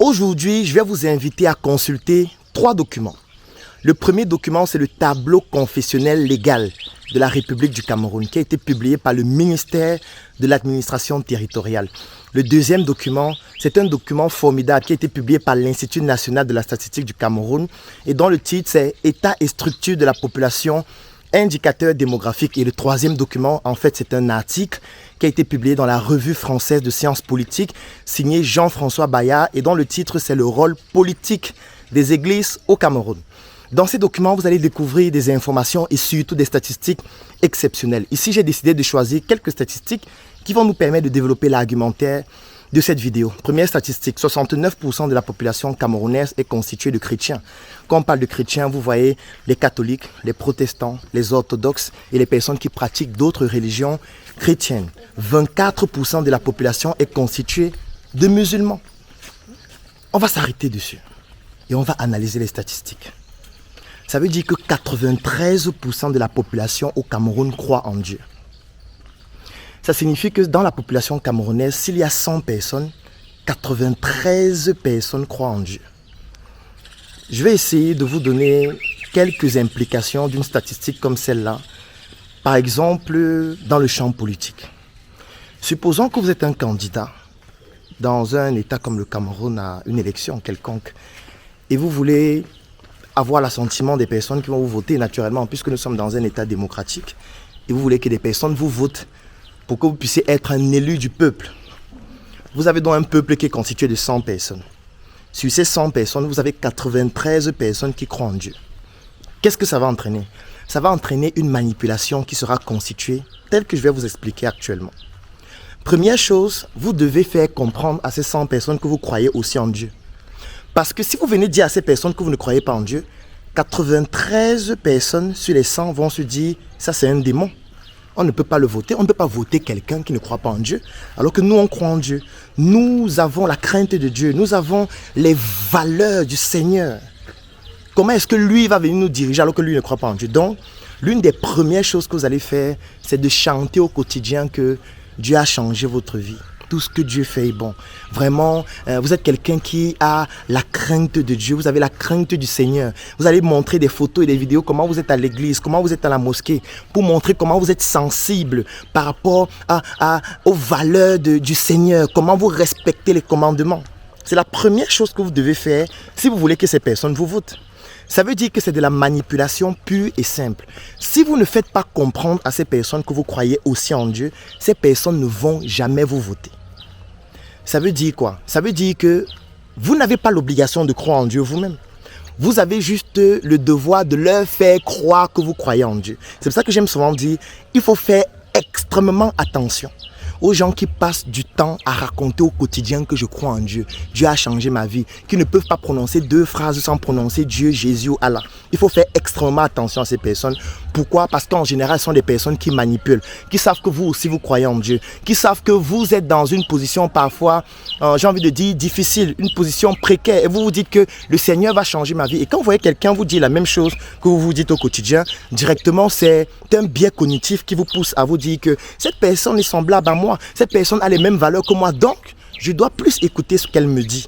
Aujourd'hui, je vais vous inviter à consulter 3 documents. Le premier document, c'est le tableau confessionnel légal de la République du Cameroun qui a été publié par le ministère de l'administration territoriale. Le deuxième document, c'est un document formidable qui a été publié par l'Institut national de la statistique du Cameroun et dont le titre c'est « État et structure de la population, indicateurs démographiques ». Et le troisième document, en fait, c'est un article qui a été publié dans la Revue française de sciences politiques, signé Jean-François Bayard, et dont le titre c'est « Le rôle politique des églises au Cameroun ». Dans ces documents, vous allez découvrir des informations et surtout des statistiques exceptionnelles. Ici, j'ai décidé de choisir quelques statistiques qui vont nous permettre de développer l'argumentaire de cette vidéo. Première statistique, 69% de la population camerounaise est constituée de chrétiens. Quand on parle de chrétiens, vous voyez les catholiques, les protestants, les orthodoxes et les personnes qui pratiquent d'autres religions chrétiennes. 24% de la population est constituée de musulmans. On va s'arrêter dessus et on va analyser les statistiques. Ça veut dire que 93% de la population au Cameroun croit en Dieu. Ça signifie que dans la population camerounaise, s'il y a 100 personnes, 93 personnes croient en Dieu. Je vais essayer de vous donner quelques implications d'une statistique comme celle-là. Par exemple, dans le champ politique. Supposons que vous êtes un candidat dans un État comme le Cameroun à une élection quelconque et vous voulez avoir l'assentiment des personnes qui vont vous voter naturellement, puisque nous sommes dans un État démocratique et vous voulez que des personnes vous votent pour que vous puissiez être un élu du peuple. Vous avez donc un peuple qui est constitué de 100 personnes. Sur ces 100 personnes, vous avez 93 personnes qui croient en Dieu. Qu'est-ce que ça va entraîner? Ça va entraîner une manipulation qui sera constituée telle que je vais vous expliquer actuellement. Première chose, vous devez faire comprendre à ces 100 personnes que vous croyez aussi en Dieu. Parce que si vous venez dire à ces personnes que vous ne croyez pas en Dieu, 93 personnes sur les 100 vont se dire « ça c'est un démon ». On ne peut pas le voter, on ne peut pas voter quelqu'un qui ne croit pas en Dieu, alors que nous on croit en Dieu. Nous avons la crainte de Dieu, nous avons les valeurs du Seigneur. Comment est-ce que lui va venir nous diriger alors que lui ne croit pas en Dieu? Donc, l'une des premières choses que vous allez faire, c'est de chanter au quotidien que Dieu a changé votre vie. Tout ce que Dieu fait est bon. Vraiment, vous êtes quelqu'un qui a la crainte de Dieu. Vous avez la crainte du Seigneur. Vous allez montrer des photos et des vidéos, comment vous êtes à l'église, comment vous êtes à la mosquée, pour montrer comment vous êtes sensible par rapport aux valeurs du Seigneur, comment vous respectez les commandements. C'est la première chose que vous devez faire si vous voulez que ces personnes vous votent. Ça veut dire que c'est de la manipulation pure et simple. Si vous ne faites pas comprendre à ces personnes que vous croyez aussi en Dieu, ces personnes ne vont jamais vous voter. Ça veut dire quoi? Ça veut dire que vous n'avez pas l'obligation de croire en Dieu vous-même. Vous avez juste le devoir de leur faire croire que vous croyez en Dieu. C'est pour ça que j'aime souvent dire, il faut faire extrêmement attention aux gens qui passent du temps à raconter au quotidien que je crois en Dieu. Dieu a changé ma vie. Qui ne peuvent pas prononcer 2 phrases sans prononcer Dieu, Jésus ou Allah. Il faut faire extrêmement attention à ces personnes. Pourquoi? Parce qu'en général, ce sont des personnes qui manipulent, qui savent que vous aussi vous croyez en Dieu, qui savent que vous êtes dans une position parfois, j'ai envie de dire difficile, une position précaire. Et vous vous dites que le Seigneur va changer ma vie. Et quand vous voyez quelqu'un vous dire la même chose que vous vous dites au quotidien, directement c'est un biais cognitif qui vous pousse à vous dire que cette personne est semblable à moi. Cette personne a les mêmes valeurs que moi, donc je dois plus écouter ce qu'elle me dit.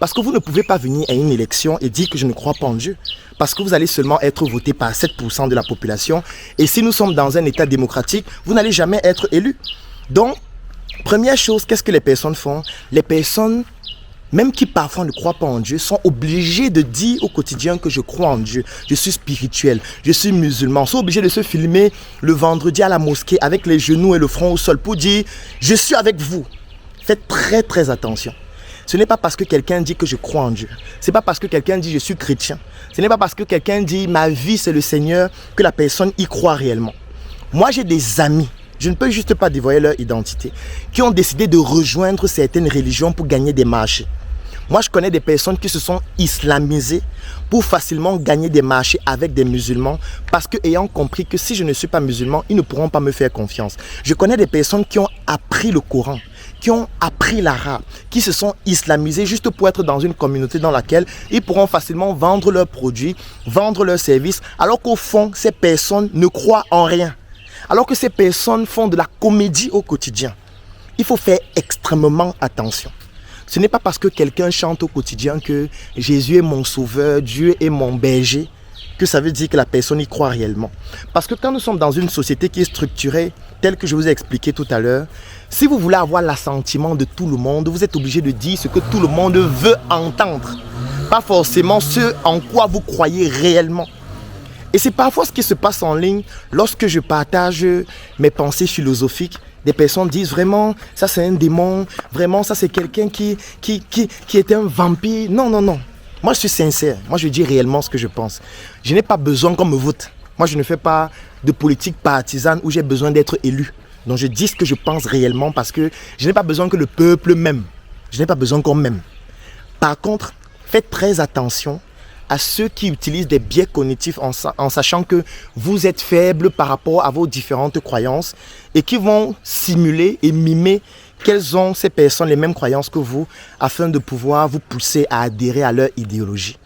Parce que vous ne pouvez pas venir à une élection et dire que je ne crois pas en Dieu. Parce que vous allez seulement être voté par 7% de la population. Et si nous sommes dans un État démocratique, vous n'allez jamais être élu. Donc, première chose, qu'est-ce que les personnes font? Les personnes, même qui parfois ne croient pas en Dieu, sont obligées de dire au quotidien que je crois en Dieu. Je suis spirituel, je suis musulman. Ils sont obligés de se filmer le vendredi à la mosquée avec les genoux et le front au sol pour dire « je suis avec vous ». Faites très très attention. Ce n'est pas parce que quelqu'un dit que je crois en Dieu. Ce n'est pas parce que quelqu'un dit je suis chrétien. Ce n'est pas parce que quelqu'un dit ma vie c'est le Seigneur que la personne y croit réellement. Moi j'ai des amis, je ne peux juste pas dévoiler leur identité, qui ont décidé de rejoindre certaines religions pour gagner des marchés. Moi je connais des personnes qui se sont islamisées pour facilement gagner des marchés avec des musulmans parce que ayant compris que si je ne suis pas musulman, ils ne pourront pas me faire confiance. Je connais des personnes qui ont appris le Coran, qui ont appris l'arabe, qui se sont islamisés juste pour être dans une communauté dans laquelle ils pourront facilement vendre leurs produits, vendre leurs services, alors qu'au fond, ces personnes ne croient en rien. Alors que ces personnes font de la comédie au quotidien. Il faut faire extrêmement attention. Ce n'est pas parce que quelqu'un chante au quotidien que Jésus est mon sauveur, Dieu est mon berger, que ça veut dire que la personne y croit réellement. Parce que quand nous sommes dans une société qui est structurée, telle que je vous ai expliqué tout à l'heure, si vous voulez avoir l'assentiment de tout le monde, vous êtes obligé de dire ce que tout le monde veut entendre. Pas forcément ce en quoi vous croyez réellement. Et c'est parfois ce qui se passe en ligne lorsque je partage mes pensées philosophiques. Des personnes disent vraiment, ça c'est un démon, vraiment ça c'est quelqu'un qui est un vampire. Non, non, non. Moi je suis sincère, moi je dis réellement ce que je pense. Je n'ai pas besoin qu'on me vote. Moi je ne fais pas de politique partisane où j'ai besoin d'être élu. Donc je dis ce que je pense réellement parce que je n'ai pas besoin que le peuple m'aime. Je n'ai pas besoin qu'on m'aime. Par contre, faites très attention à ceux qui utilisent des biais cognitifs en sachant que vous êtes faible par rapport à vos différentes croyances et qui vont simuler et mimer quelles ont ces personnes les mêmes croyances que vous afin de pouvoir vous pousser à adhérer à leur idéologie.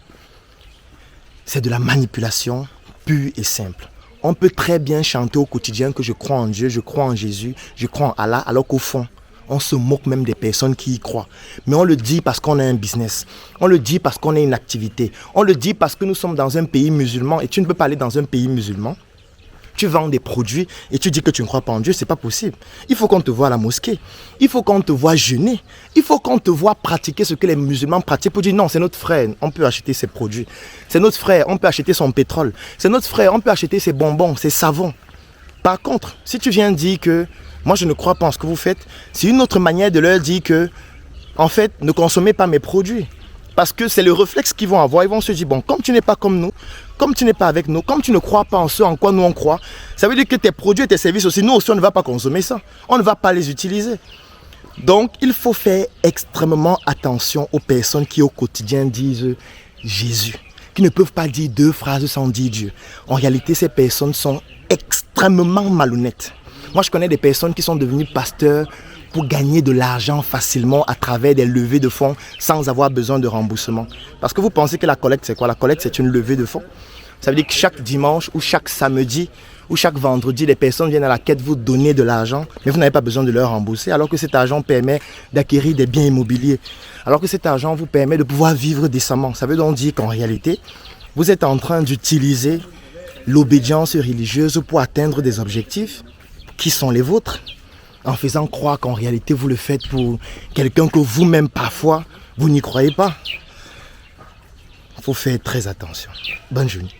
C'est de la manipulation pure et simple. On peut très bien chanter au quotidien que je crois en Dieu, je crois en Jésus, je crois en Allah, alors qu'au fond, on se moque même des personnes qui y croient. Mais on le dit parce qu'on a un business. On le dit parce qu'on a une activité. On le dit parce que nous sommes dans un pays musulman. Et tu ne peux pas aller dans un pays musulman. Tu vends des produits et tu dis que tu ne crois pas en Dieu. Ce n'est pas possible. Il faut qu'on te voie à la mosquée. Il faut qu'on te voie jeûner. Il faut qu'on te voie pratiquer ce que les musulmans pratiquent pour dire non, c'est notre frère. On peut acheter ses produits. C'est notre frère. On peut acheter son pétrole. C'est notre frère. On peut acheter ses bonbons, ses savons. Par contre, si tu viens dire que moi je ne crois pas en ce que vous faites, c'est une autre manière de leur dire que, en fait, ne consommez pas mes produits. Parce que c'est le réflexe qu'ils vont avoir. Ils vont se dire, bon, comme tu n'es pas comme nous, comme tu n'es pas avec nous, comme tu ne crois pas en ce en quoi nous on croit, ça veut dire que tes produits et tes services aussi, nous aussi on ne va pas consommer ça. On ne va pas les utiliser. Donc, il faut faire extrêmement attention aux personnes qui au quotidien disent Jésus, qui ne peuvent pas dire deux phrases sans dire Dieu. En réalité, ces personnes sont extrêmement malhonnêtes. Moi, je connais des personnes qui sont devenues pasteurs pour gagner de l'argent facilement à travers des levées de fonds sans avoir besoin de remboursement. Parce que vous pensez que la collecte, c'est quoi? La collecte, c'est une levée de fonds. Ça veut dire que chaque dimanche ou chaque samedi ou chaque vendredi, les personnes viennent à la quête vous donner de l'argent, mais vous n'avez pas besoin de leur rembourser, alors que cet argent permet d'acquérir des biens immobiliers. Alors que cet argent vous permet de pouvoir vivre décemment. Ça veut donc dire qu'en réalité, vous êtes en train d'utiliser l'obédience religieuse pour atteindre des objectifs qui sont les vôtres, en faisant croire qu'en réalité vous le faites pour quelqu'un que vous-même parfois vous n'y croyez pas. Il faut faire très attention. Bonne journée.